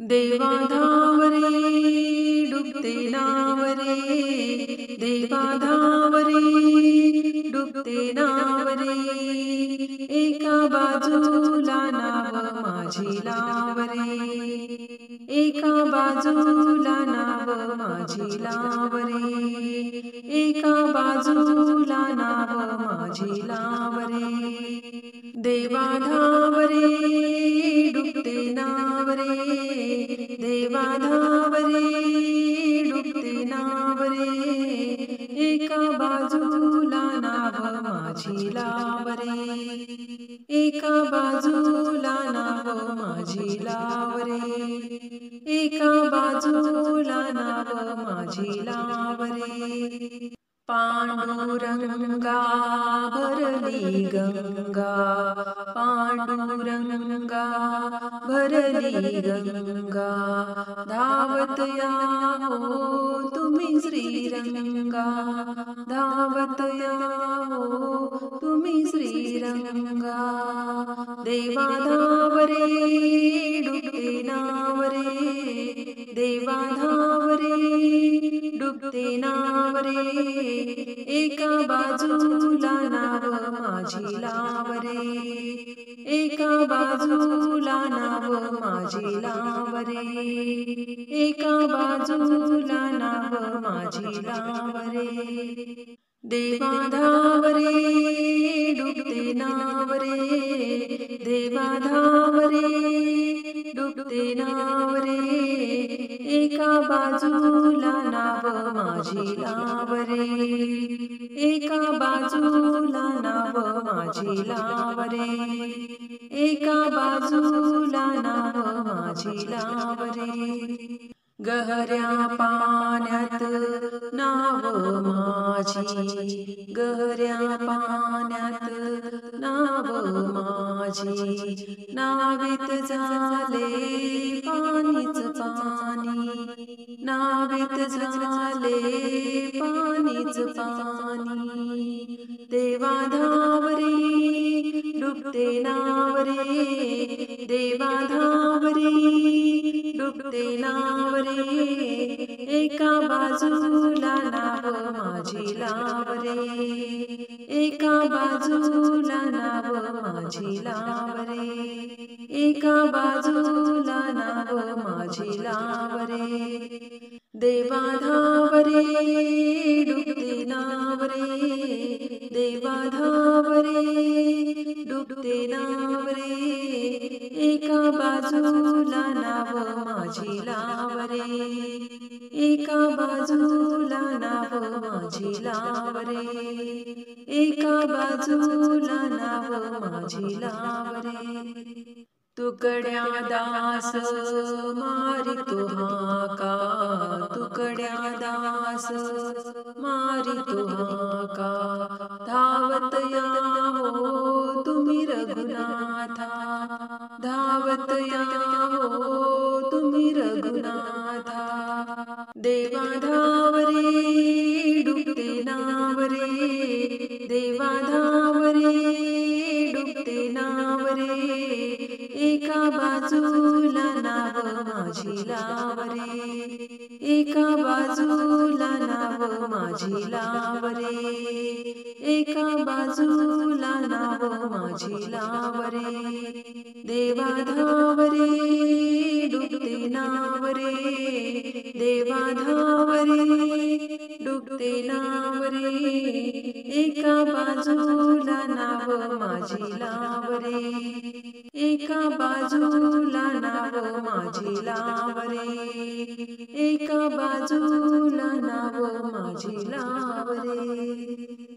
देवा धावरे डुबते नावरे, देवा धावरे डुबते नावरे, एका बाजूला नाव माझी लावरे, एका बाजूला नाव माझी लावरे, एका बाजूला नाव माझी लावरे, देवा धावरे डुबते नावरे, देवा धावरे डुबते नावरे, एका बाजूला नाव माझी लावरे, एका बाजूला नाव माझी लावरे, एका बाजूला नाव माझी लावरे, पांडुरंगा भरली गंगा, पांडुरंगा भरली गंगा, धावत या हो तुम्ही श्रीरंगा, धावत या हो तुम्ही श्रीरंगा, देवा धावरे डुबते नावरे, देवा धावरे डुबते नावरे, एका बाजूला नाव माझी लावरे, एका बाजूला नाव माझी लावरे, एका बाजूला नाव माझी लावरे, देवा धावरे डुबते नावरे, देवा धावरे डुबते नावरे, एका बाजूला नाव माझी लावरे, एका बाजूला नाव माझी लावरे, एका बाजूला नाव माझी लावरे, गहऱ्या पाण्यात नाव माझी, गहऱ्या पाण्यात नाव माझी, नावीत झाले पाणीच पाणी, नावीत झाले पाणीच पाणी, देवा धावरे डुबते नावरे, देवा धावरे डुबते नावरे, एका बाजूला नाव माझी लावरे, एका बाजूला नाव माझी लावरे, एका बाजूला नाव माझी लावरे, देवा धावरे डुबते नावरे, देवा धावरे डुबते नावरे, एका बाजूला नाव माझी लावरे, एका बाजूला नाव माझी लावरे, एका बाजूला नाव माझी लावरे, तुकड्या दास मारितो हाका, तुकड्या दास मारितो हाका, धावत या हो तुम्ही रघुनाथा, धावत या हो तुम्ही रघुनाथा, देवा धावरे डुबते नावरे, देवा धावरे डुबते नावरे, एका बाजूला नाव माझी लावरे, एका बाजूला नाव माझी लावरे, एका बाजूला नाव माझी लावरे, देवा धावरे डुबते नावरे, देवा धावरे डुबते नावरे, एका बाजूला नाव माझी लावरे, एका बाजूला नाव माझी लावरे, एका बाजूला नाव माझी लावरे.